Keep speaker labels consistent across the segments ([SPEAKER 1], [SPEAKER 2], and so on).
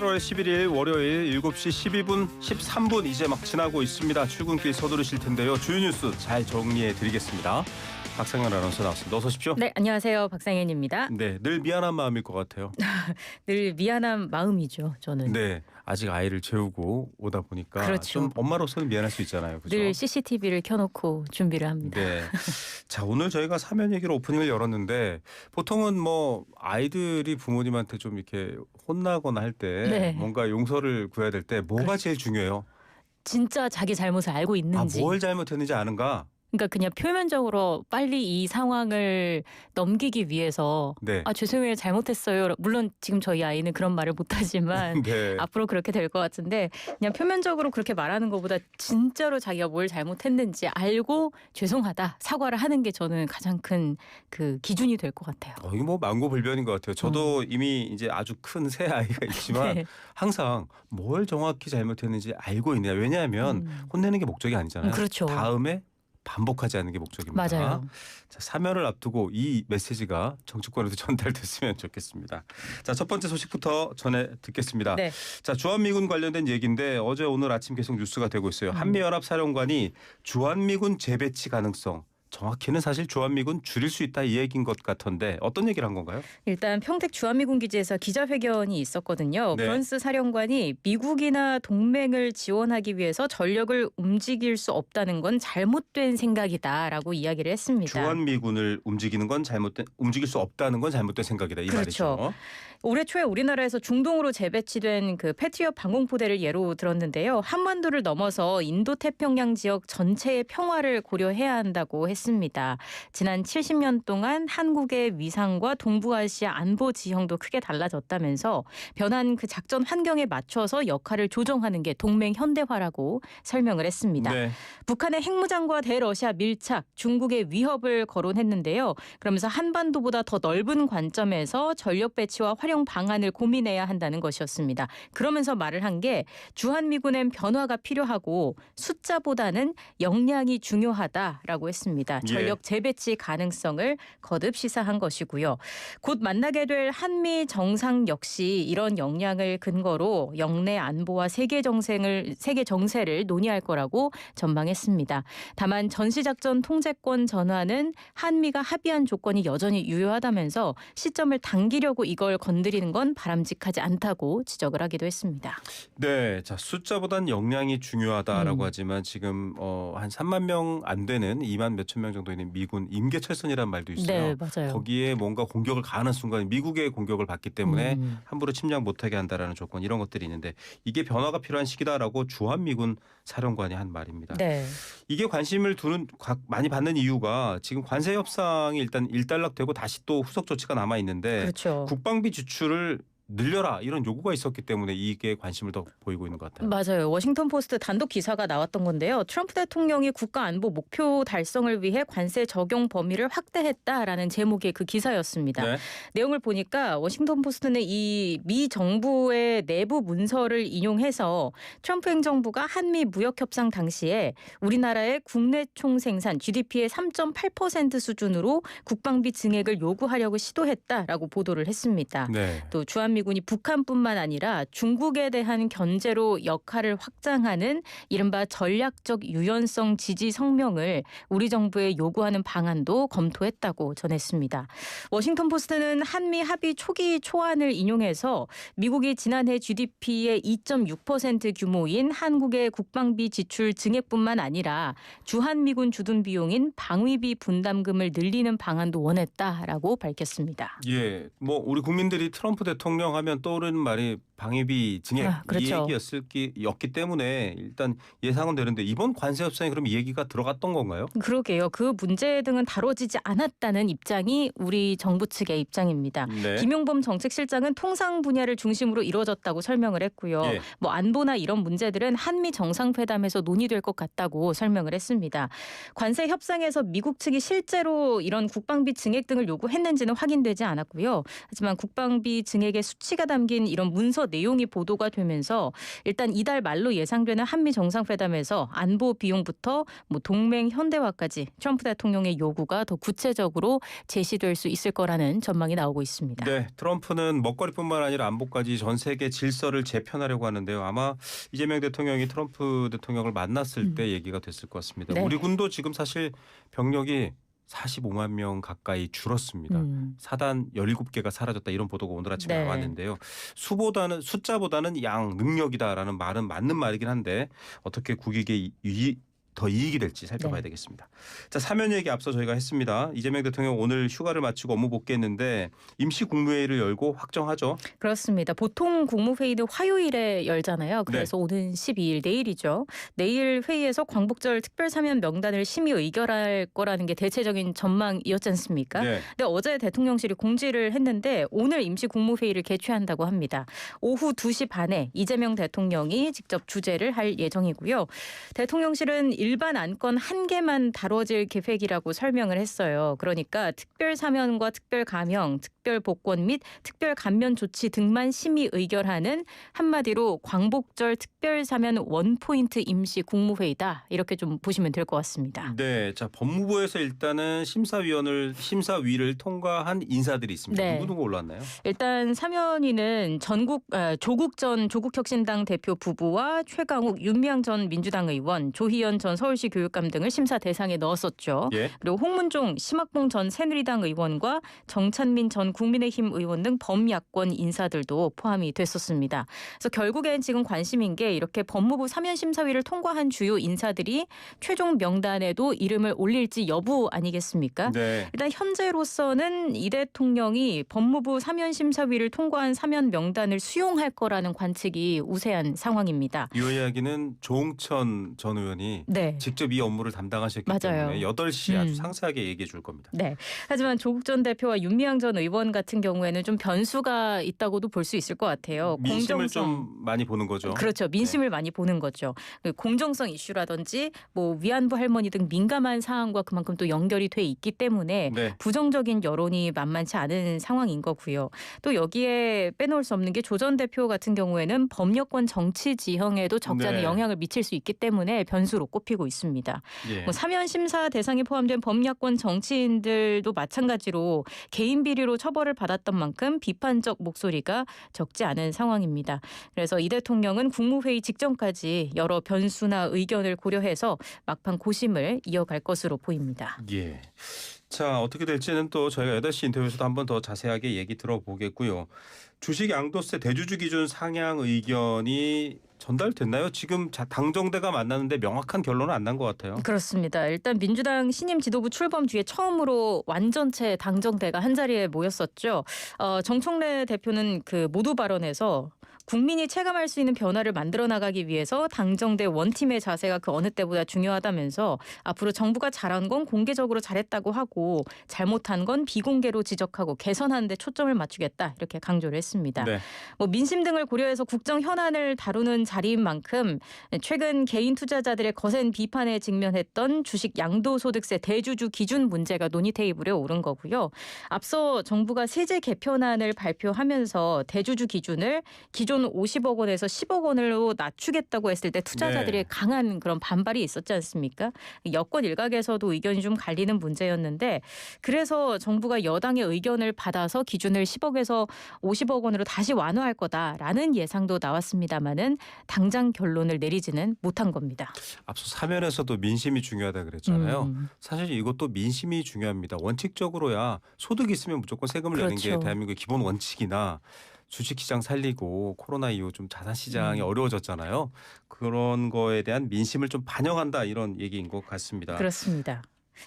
[SPEAKER 1] 8월 11일 월요일 7시 12분 13분 이제 막 지나고 있습니다. 출근길 서두르실 텐데요. 주요 뉴스 잘 정리해 드리겠습니다. 박상현 아나운서 나왔습니다. 어서 오십시오.
[SPEAKER 2] 네, 안녕하세요. 박상현입니다.
[SPEAKER 1] 네, 늘 미안한 마음일 것 같아요.
[SPEAKER 2] 늘 미안한 마음이죠, 저는.
[SPEAKER 1] 네, 아직 아이를 재우고 오다 보니까
[SPEAKER 2] 그렇죠.
[SPEAKER 1] 좀 엄마로서는 미안할 수 있잖아요. 그죠?
[SPEAKER 2] 늘 CCTV를 켜놓고 준비를 합니다.
[SPEAKER 1] 네. 자, 오늘 저희가 사면 얘기로 오프닝을 열었는데 보통은 뭐 아이들이 부모님한테 좀 이렇게 혼나거나 할 때
[SPEAKER 2] 네.
[SPEAKER 1] 뭔가 용서를 구해야 될 때 뭐가 제일 중요해요?
[SPEAKER 2] 진짜 자기 잘못을 알고 있는지.
[SPEAKER 1] 뭘 잘못했는지 아는가?
[SPEAKER 2] 그러니까 그냥 표면적으로 빨리 이 상황을 넘기기 위해서
[SPEAKER 1] 네.
[SPEAKER 2] 죄송해요, 잘못했어요. 물론 지금 저희 아이는 그런 말을 못하지만
[SPEAKER 1] 네.
[SPEAKER 2] 앞으로 그렇게 될 것 같은데 그냥 표면적으로 그렇게 말하는 것보다 진짜로 자기가 뭘 잘못했는지 알고 죄송하다, 사과를 하는 게 저는 가장 큰 그 기준이 될 것 같아요.
[SPEAKER 1] 이거 뭐 만고불변인 것 같아요. 저도 이미 이제 아주 큰 새 아이가 있지만
[SPEAKER 2] 네.
[SPEAKER 1] 항상 뭘 정확히 잘못했는지 알고 있냐. 왜냐하면 혼내는 게 목적이 아니잖아요.
[SPEAKER 2] 그렇죠.
[SPEAKER 1] 다음에 반복하지 않는 게 목적입니다.
[SPEAKER 2] 맞아요.
[SPEAKER 1] 자, 사면을 앞두고 이 메시지가 정치권에도 전달됐으면 좋겠습니다. 자, 첫 번째 소식부터 전해 듣겠습니다.
[SPEAKER 2] 네.
[SPEAKER 1] 자, 주한미군 관련된 얘기인데 어제 오늘 아침 계속 뉴스가 되고 있어요. 한미연합 사령관이 주한미군 재배치 가능성, 정확히는 사실 주한미군 줄일 수 있다 이 얘기인 것 같은데 어떤 얘기를 한 건가요?
[SPEAKER 2] 일단 평택 주한미군 기지에서 기자회견이 있었거든요.
[SPEAKER 1] 네.
[SPEAKER 2] 브런스 사령관이 미국이나 동맹을 지원하기 위해서 전력을 움직일 수 없다는 건 잘못된 생각이다라고 이야기를 했습니다.
[SPEAKER 1] 주한미군을 움직일 수 없다는 건 잘못된 생각이다 이
[SPEAKER 2] 그렇죠.
[SPEAKER 1] 말이죠.
[SPEAKER 2] 올해 초에 우리나라에서 중동으로 재배치된 그 패트리엇 방공포대를 예로 들었는데요. 한반도를 넘어서 인도태평양 지역 전체의 평화를 고려해야 한다고 했습니다. 지난 70년 동안 한국의 위상과 동부아시아 안보 지형도 크게 달라졌다면서 변한 그 작전 환경에 맞춰서 역할을 조정하는 게 동맹 현대화라고 설명을 했습니다.
[SPEAKER 1] 네.
[SPEAKER 2] 북한의 핵무장과 대러시아 밀착, 중국의 위협을 거론했는데요. 그러면서 한반도보다 더 넓은 관점에서 전력 배치와 활용 방안을 고민해야 한다는 것이었습니다. 그러면서 말을 한 게 주한미군엔 변화가 필요하고 숫자보다는 역량이 중요하다라고 했습니다. 전력 재배치 가능성을 거듭 시사한 것이고요. 곧 만나게 될 한미 정상 역시 이런 역량을 근거로 영내 안보와 세계 정세를 논의할 거라고 전망했습니다. 다만 전시작전 통제권 전환은 한미가 합의한 조건이 여전히 유효하다면서 시점을 당기려고 이걸 건드리는 건 바람직하지 않다고 지적을 하기도 했습니다.
[SPEAKER 1] 네, 자 숫자보단 역량이 중요하다라고 하지만 지금 한 3만 명 안 되는 2만 몇천 명 정도 있는 미군 임계철선이라는 말도 있어요.
[SPEAKER 2] 네, 맞아요.
[SPEAKER 1] 거기에 뭔가 공격을 가하는 순간 미국의 공격을 받기 때문에 함부로 침략 못하게 한다라는 조건 이런 것들이 있는데 이게 변화가 필요한 시기다라고 주한미군 사령관이 한 말입니다.
[SPEAKER 2] 네.
[SPEAKER 1] 이게 관심을 많이 받는 이유가 지금 관세 협상이 일단 일단락되고 다시 또 후속 조치가 남아 있는데
[SPEAKER 2] 그렇죠.
[SPEAKER 1] 국방비 지출을 늘려라 이런 요구가 있었기 때문에 이게 관심을 더 보이고 있는 것 같아요.
[SPEAKER 2] 맞아요. 워싱턴 포스트 단독 기사가 나왔던 건데요. 트럼프 대통령이 국가 안보 목표 달성을 위해 관세 적용 범위를 확대했다라는 제목의 그 기사였습니다.
[SPEAKER 1] 네.
[SPEAKER 2] 내용을 보니까 워싱턴 포스트는 이 미 정부의 내부 문서를 인용해서 트럼프 행정부가 한미 무역 협상 당시에 우리나라의 국내 총생산 GDP의 3.8% 수준으로 국방비 증액을 요구하려고 시도했다라고 보도를 했습니다.
[SPEAKER 1] 네.
[SPEAKER 2] 또 주한미군이 북한뿐만 아니라 중국에 대한 견제로 역할을 확장하는 이른바 전략적 유연성 지지 성명을 우리 정부에 요구하는 방안도 검토했다고 전했습니다. 워싱턴 포스트는 한미 합의 초기 초안을 인용해서 미국이 지난해 GDP의 2.6% 규모인 한국의 국방비 지출 증액뿐만 아니라 주한미군 주둔 비용인 방위비 분담금을 늘리는 방안도 원했다라고 밝혔습니다.
[SPEAKER 1] 예, 뭐 우리 국민들이 트럼프 대통령 하면 떠오르는 말이 방위비 증액
[SPEAKER 2] 그렇죠.
[SPEAKER 1] 이 얘기였기 때문에 일단 예상은 되는데 이번 관세 협상에 그럼 이 얘기가 들어갔던 건가요?
[SPEAKER 2] 그러게요. 그 문제 등은 다뤄지지 않았다는 입장이 우리 정부 측의 입장입니다.
[SPEAKER 1] 네.
[SPEAKER 2] 김용범 정책실장은 통상 분야를 중심으로 이루어졌다고 설명을 했고요.
[SPEAKER 1] 예.
[SPEAKER 2] 뭐 안보나 이런 문제들은 한미 정상회담에서 논의될 것 같다고 설명을 했습니다. 관세 협상에서 미국 측이 실제로 이런 국방비 증액 등을 요구했는지는 확인되지 않았고요. 하지만 국방비 증액의 수치가 담긴 이런 문서 여러 내용이 보도가 되면서 일단 이달 말로 예상되는 한미 정상회담에서 안보 비용부터 뭐 동맹 현대화까지 트럼프 대통령의 요구가 더 구체적으로 제시될 수 있을 거라는 전망이 나오고 있습니다.
[SPEAKER 1] 네, 트럼프는 먹거리뿐만 아니라 안보까지 전 세계 질서를 재편하려고 하는데요. 아마 이재명 대통령이 트럼프 대통령을 만났을 때 얘기가 됐을 것 같습니다.
[SPEAKER 2] 네.
[SPEAKER 1] 우리 군도 지금 사실 병력이 45만 명 가까이 줄었습니다. 사단 17개가 사라졌다 이런 보도가 오늘 아침에
[SPEAKER 2] 네.
[SPEAKER 1] 나왔는데요. 숫자보다는 양 능력이다라는 말은 맞는 말이긴 한데 어떻게 국익에 더 이익이 될지 살펴봐야
[SPEAKER 2] 네.
[SPEAKER 1] 되겠습니다. 자, 사면 얘기 앞서 저희가 했습니다. 이재명 대통령 오늘 휴가를 마치고 업무 복귀했는데 임시 국무회의를 열고 확정하죠.
[SPEAKER 2] 그렇습니다. 보통 국무회의는 화요일에 열잖아요. 그래서 오는 12일 내일이죠. 내일 회의에서 광복절 특별사면 명단을 심의 의결할 거라는 게 대체적인 전망이었지 않습니까?
[SPEAKER 1] 네.
[SPEAKER 2] 근데 어제 대통령실이 공지를 했는데 오늘 임시 국무회의를 개최한다고 합니다. 오후 2시 반에 이재명 대통령이 직접 주재를 할 예정이고요. 대통령실은 일반 안건 1개만 다뤄질 계획이라고 설명을 했어요. 그러니까 특별사면과 특별감형, 특별복권 및 특별감면 조치 등만 심의 의결하는 한마디로 광복절 특별사면 원포인트 임시 국무회의다. 이렇게 좀 보시면 될 것 같습니다.
[SPEAKER 1] 네, 자 법무부에서 일단은 심사위를 통과한 인사들이 있습니다.
[SPEAKER 2] 네.
[SPEAKER 1] 누구 올랐나요?
[SPEAKER 2] 일단 사면위는 조국 전 조국혁신당 대표 부부와 최강욱 윤미향 전 민주당 의원, 조희연 전 서울시 교육감 등을 심사 대상에 넣었었죠.
[SPEAKER 1] 예.
[SPEAKER 2] 그리고 홍문종, 심학봉 전 새누리당 의원과 정찬민 전 국민의힘 의원 등 범야권 인사들도 포함이 됐었습니다. 그래서 결국엔 지금 관심인 게 이렇게 법무부 사면심사위를 통과한 주요 인사들이 최종 명단에도 이름을 올릴지 여부 아니겠습니까?
[SPEAKER 1] 네.
[SPEAKER 2] 일단 현재로서는 이 대통령이 법무부 사면심사위를 통과한 사면 명단을 수용할 거라는 관측이 우세한 상황입니다.
[SPEAKER 1] 이 이야기는 조홍천 전 의원이
[SPEAKER 2] 네.
[SPEAKER 1] 직접 이 업무를 담당하셨기
[SPEAKER 2] 맞아요.
[SPEAKER 1] 때문에 8시에 아주 상세하게 얘기해 줄 겁니다.
[SPEAKER 2] 네. 하지만 조국 전 대표와 윤미향 전 의원 같은 경우에는 좀 변수가 있다고도 볼 수 있을 것 같아요.
[SPEAKER 1] 민심을 좀 많이 보는 거죠.
[SPEAKER 2] 그렇죠. 민심을 많이 보는 거죠. 공정성 이슈라든지 뭐 위안부 할머니 등 민감한 사안과 그만큼 또 연결이 돼 있기 때문에
[SPEAKER 1] 네.
[SPEAKER 2] 부정적인 여론이 만만치 않은 상황인 거고요. 또 여기에 빼놓을 수 없는 게 조 전 대표 같은 경우에는 법여권 정치 지형에도 적지 않은
[SPEAKER 1] 네.
[SPEAKER 2] 영향을 미칠 수 있기 때문에 변수로 꼽히고 있습니다.
[SPEAKER 1] 예.
[SPEAKER 2] 뭐 사면 심사 대상에 포함된 법야권 정치인들도 마찬가지로 개인 비리로 처벌을 받았던 만큼 비판적 목소리가 적지 않은 상황입니다. 그래서 이 대통령은 국무회의 직전까지 여러 변수나 의견을 고려해서 막판 고심을 이어갈 것으로 보입니다.
[SPEAKER 1] 예. 자, 어떻게 될지는 또 저희가 8시 인터뷰에서도 한번 더 자세하게 얘기 들어보겠고요. 주식 양도세 대주주 기준 상향 의견이 전달됐나요? 지금 당정대가 만났는데 명확한 결론은 안 난 것 같아요.
[SPEAKER 2] 그렇습니다. 일단 민주당 신임 지도부 출범 뒤에 처음으로 완전체 당정대가 한자리에 모였었죠. 정청래 대표는 그 모두 발언에서 국민이 체감할 수 있는 변화를 만들어 나가기 위해서 당정대 원팀의 자세가 그 어느 때보다 중요하다면서 앞으로 정부가 잘한 건 공개적으로 잘했다고 하고 잘못한 건 비공개로 지적하고 개선하는 데 초점을 맞추겠다 이렇게 강조를 했습니다.
[SPEAKER 1] 네.
[SPEAKER 2] 뭐 민심 등을 고려해서 국정 현안을 다루는 자리인 만큼 최근 개인 투자자들의 거센 비판에 직면했던 주식 양도소득세 대주주 기준 문제가 논의 테이블에 오른 거고요. 앞서 정부가 세제 개편안을 발표하면서 대주주 기준을 기존 50억 원에서 10억 원으로 낮추겠다고 했을 때 투자자들의
[SPEAKER 1] 네.
[SPEAKER 2] 강한 그런 반발이 있었지 않습니까? 여권 일각에서도 의견이 좀 갈리는 문제였는데 그래서 정부가 여당의 의견을 받아서 기준을 10억에서 50억 원으로 다시 완화할 거다라는 예상도 나왔습니다마는 당장 결론을 내리지는 못한 겁니다.
[SPEAKER 1] 앞서 사면에서도 민심이 중요하다 그랬잖아요. 사실 이것도 민심이 중요합니다. 원칙적으로야 소득이 있으면 무조건 세금을 내는 게
[SPEAKER 2] 그렇죠.
[SPEAKER 1] 대한민국의 기본 원칙이나 주식시장 살리고 코로나 이후 좀 자산시장이 어려워졌잖아요. 그런 거에 대한 민심을 좀 반영한다 이런 얘기인 것 같습니다.
[SPEAKER 2] 그렇습니다.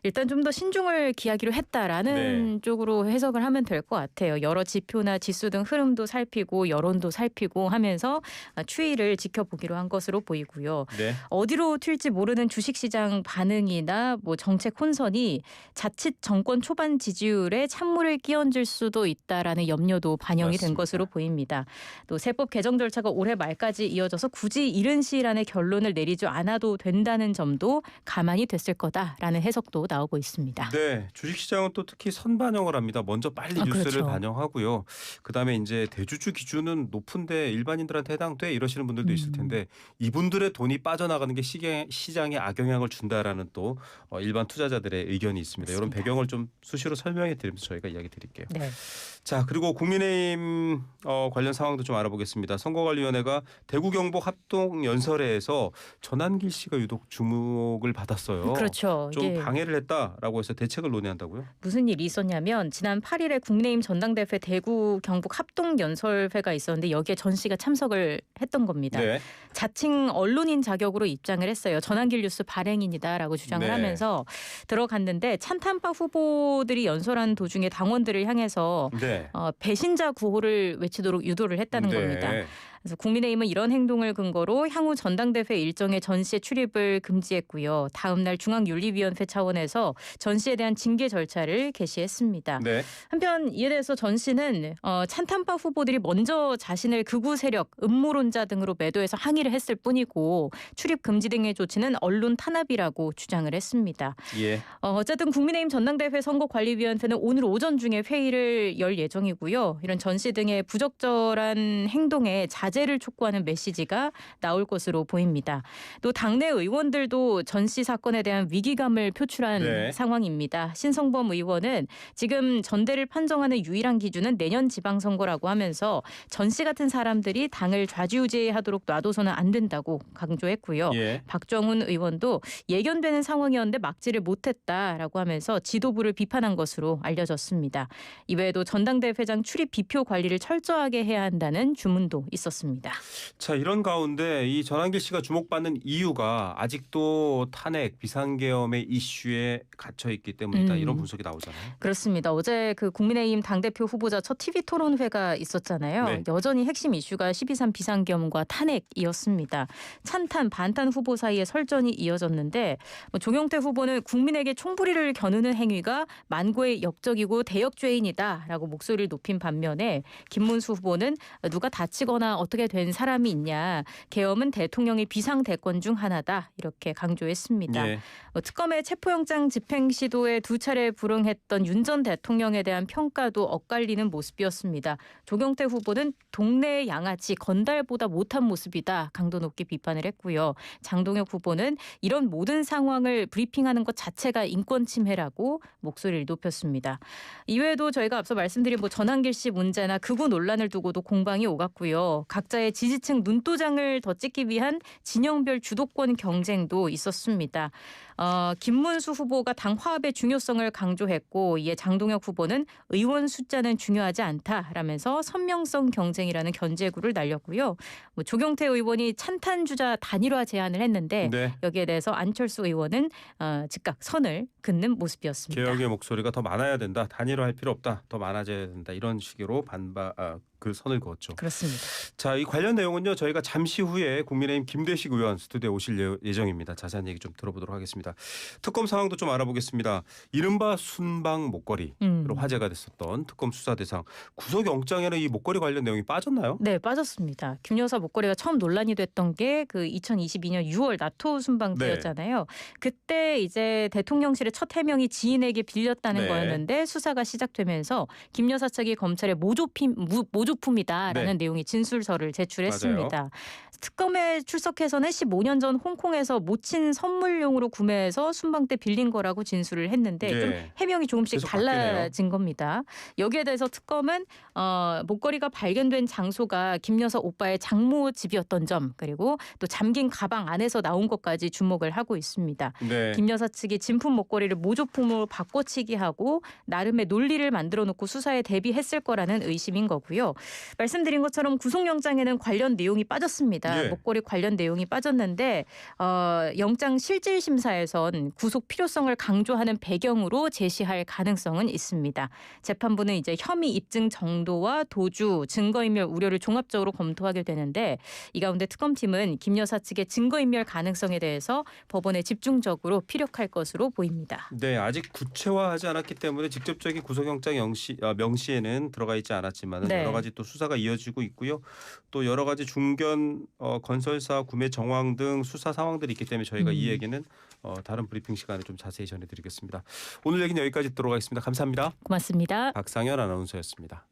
[SPEAKER 2] 일단 좀 더 신중을 기하기로 했다라는 쪽으로 해석을 하면 될 것 같아요. 여러 지표나 지수 등 흐름도 살피고 여론도 살피고 하면서 추이를 지켜보기로 한 것으로 보이고요.
[SPEAKER 1] 네.
[SPEAKER 2] 어디로 튈지 모르는 주식시장 반응이나 뭐 정책 혼선이 자칫 정권 초반 지지율에 찬물을 끼얹을 수도 있다라는 염려도 반영이 된
[SPEAKER 1] 맞습니다.
[SPEAKER 2] 것으로 보입니다. 또 세법 개정 절차가 올해 말까지 이어져서 굳이 이른 시일 안에 결론을 내리지 않아도 된다는 점도 가만히 됐을 거다라는 해석도 보도도 나오고 있습니다.
[SPEAKER 1] 네, 주식시장은 또 특히 선반영을 합니다. 먼저 빨리 뉴스를
[SPEAKER 2] 그렇죠.
[SPEAKER 1] 반영하고요. 그다음에 이제 대주주 기준은 높은데 일반인들한테 해당돼 이러시는 분들도 있을 텐데 이분들의 돈이 빠져나가는 게 시장에 악영향을 준다라는 또 일반 투자자들의 의견이 있습니다. 이런
[SPEAKER 2] 맞습니다.
[SPEAKER 1] 배경을 좀 수시로 설명해 드리면서 저희가 이야기 드릴게요.
[SPEAKER 2] 네.
[SPEAKER 1] 자, 그리고 국민의힘 관련 상황도 좀 알아보겠습니다. 선거관리위원회가 대구 경북 합동 연설회에서 전한길 씨가 유독 주목을 받았어요.
[SPEAKER 2] 그렇죠.
[SPEAKER 1] 좀
[SPEAKER 2] 이게
[SPEAKER 1] 방해를 했다라고 해서 대책을 논의한다고요?
[SPEAKER 2] 무슨 일이 있었냐면 지난 8일에 국민의힘 전당대회 대구 경북 합동 연설회가 있었는데 여기에 전 씨가 참석을 했던 겁니다.
[SPEAKER 1] 네.
[SPEAKER 2] 자칭 언론인 자격으로 입장을 했어요. 전한길 뉴스 발행인이다라고 주장을
[SPEAKER 1] 네.
[SPEAKER 2] 하면서 들어갔는데 찬탄파 후보들이 연설하는 도중에 당원들을 향해서
[SPEAKER 1] 네.
[SPEAKER 2] 배신자 구호를 외치도록 유도를 했다는
[SPEAKER 1] 네.
[SPEAKER 2] 겁니다. 그래서 국민의힘은 이런 행동을 근거로 향후 전당대회 일정에 전 씨의 출입을 금지했고요. 다음 날 중앙윤리위원회 차원에서 전 씨에 대한 징계 절차를 개시했습니다.
[SPEAKER 1] 네.
[SPEAKER 2] 한편 이에 대해서 전 씨는 찬탄파 후보들이 먼저 자신을 극우 세력, 음모론자 등으로 매도해서 항의를 했을 뿐이고 출입 금지 등의 조치는 언론 탄압이라고 주장을 했습니다.
[SPEAKER 1] 예.
[SPEAKER 2] 어쨌든 국민의힘 전당대회 선거관리위원회는 오늘 오전 중에 회의를 열 예정이고요. 이런 전 씨 등의 부적절한 행동에 자제를 촉구하는 메시지가 나올 것으로 보입니다. 또 당내 의원들도 전 씨 사건에 대한 위기감을 표출한
[SPEAKER 1] 네.
[SPEAKER 2] 상황입니다. 신성범 의원은 지금 전대를 판정하는 유일한 기준은 내년 지방선거라고 하면서 전 씨 같은 사람들이 당을 좌지우지하도록 놔둬서는 안 된다고 강조했고요.
[SPEAKER 1] 예.
[SPEAKER 2] 박정훈 의원도 예견되는 상황이었는데 막지를 못했다라고 하면서 지도부를 비판한 것으로 알려졌습니다. 이외에도 전당대회장 출입 비표 관리를 철저하게 해야 한다는 주문도 있었습니다.
[SPEAKER 1] 자, 이런 가운데 이 전한길 씨가 주목받는 이유가 아직도 탄핵 비상계엄의 이슈에 갇혀 있기 때문이다. 이런 분석이 나오잖아요.
[SPEAKER 2] 그렇습니다. 어제 그 국민의힘 당대표 후보자 첫 TV 토론회가 있었잖아요.
[SPEAKER 1] 네.
[SPEAKER 2] 여전히 핵심 이슈가 12.3 비상계엄과 탄핵이었습니다. 찬탄, 반탄 후보 사이에 설전이 이어졌는데 조경태 후보는 국민에게 총부리를 겨누는 행위가 만고의 역적이고 대역죄인이다라고 목소리를 높인 반면에 김문수 후보는 누가 다치거나 어떻게 된 사람이 있냐. 계엄은 대통령의 비상대권 중 하나다. 이렇게 강조했습니다.
[SPEAKER 1] 예.
[SPEAKER 2] 특검의 체포영장 집행 시도에 두 차례 불응했던 윤 전 대통령에 대한 평가도 엇갈리는 모습이었습니다. 조경태 후보는 동네의 양아치 건달보다 못한 모습이다. 강도 높게 비판을 했고요. 장동혁 후보는 이런 모든 상황을 브리핑하는 것 자체가 인권 침해라고 목소리를 높였습니다. 이외에도 저희가 앞서 말씀드린 전한길 씨 문제나 극우 논란을 두고도 공방이 오갔고요. 각자의 지지층 눈도장을 더 찍기 위한 진영별 주도권 경쟁도 있었습니다. 김문수 후보가 당 화합의 중요성을 강조했고 이에 장동혁 후보는 의원 숫자는 중요하지 않다라면서 선명성 경쟁이라는 견제구를 날렸고요. 조경태 의원이 찬탄주자 단일화 제안을 했는데
[SPEAKER 1] 네.
[SPEAKER 2] 여기에 대해서 안철수 의원은 즉각 선을 긋는 모습이었습니다.
[SPEAKER 1] 개혁의 목소리가 더 많아야 된다. 단일화할 필요 없다. 더 많아져야 된다. 이런 식으로 그 선을 그었죠.
[SPEAKER 2] 그렇습니다.
[SPEAKER 1] 자, 이 관련 내용은요. 저희가 잠시 후에 국민의힘 김대식 의원 스튜디오에 오실 예정입니다. 자세한 얘기 좀 들어보도록 하겠습니다. 특검 상황도 좀 알아보겠습니다. 이른바 순방 목걸이로 화제가 됐었던 특검 수사 대상 구속영장에는 이 목걸이 관련 내용이 빠졌나요?
[SPEAKER 2] 네, 빠졌습니다. 김 여사 목걸이가 처음 논란이 됐던 게 그 2022년 6월 나토 순방
[SPEAKER 1] 네.
[SPEAKER 2] 때였잖아요. 그때 이제 대통령실의 첫 해명이 지인에게 빌렸다는
[SPEAKER 1] 네.
[SPEAKER 2] 거였는데 수사가 시작되면서 김 여사 측이 검찰에 모조품이다라는
[SPEAKER 1] 네.
[SPEAKER 2] 내용의 진술서를 제출했습니다. 특검에 출석해서는 15년 전 홍콩에서 모친 선물용으로 구매해서 순방 때 빌린 거라고 진술을 했는데
[SPEAKER 1] 네.
[SPEAKER 2] 좀 해명이 조금씩
[SPEAKER 1] 계속 바뀌네요.
[SPEAKER 2] 달라진 겁니다. 여기에 대해서 특검은 목걸이가 발견된 장소가 김 여사 오빠의 장모 집이었던 점 그리고 또 잠긴 가방 안에서 나온 것까지 주목을 하고 있습니다.
[SPEAKER 1] 네.
[SPEAKER 2] 김 여사 측이 진품 목걸이를 모조품으로 바꿔치기하고 나름의 논리를 만들어 놓고 수사에 대비했을 거라는 의심인 거고요. 말씀드린 것처럼 구속영장에는 관련 내용이 빠졌습니다.
[SPEAKER 1] 예.
[SPEAKER 2] 목걸이 관련 내용이 빠졌는데 영장 실질 심사에선 구속 필요성을 강조하는 배경으로 제시할 가능성은 있습니다. 재판부는 이제 혐의 입증 정도와 도주, 증거인멸 우려를 종합적으로 검토하게 되는데 이 가운데 특검팀은 김 여사 측의 증거인멸 가능성에 대해서 법원에 집중적으로 피력할 것으로 보입니다.
[SPEAKER 1] 네, 아직 구체화하지 않았기 때문에 직접적인 구속영장 명시에는 들어가 있지 않았지만
[SPEAKER 2] 네.
[SPEAKER 1] 여러 가지 또 수사가 이어지고 있고요. 또 여러 가지 중견 건설사 구매 정황 등 수사 상황들이 있기 때문에 저희가 이 얘기는 다른 브리핑 시간에 좀 자세히 전해드리겠습니다. 오늘 얘기는 여기까지 듣도록 하겠습니다. 감사합니다.
[SPEAKER 2] 고맙습니다.
[SPEAKER 1] 박상현 아나운서였습니다.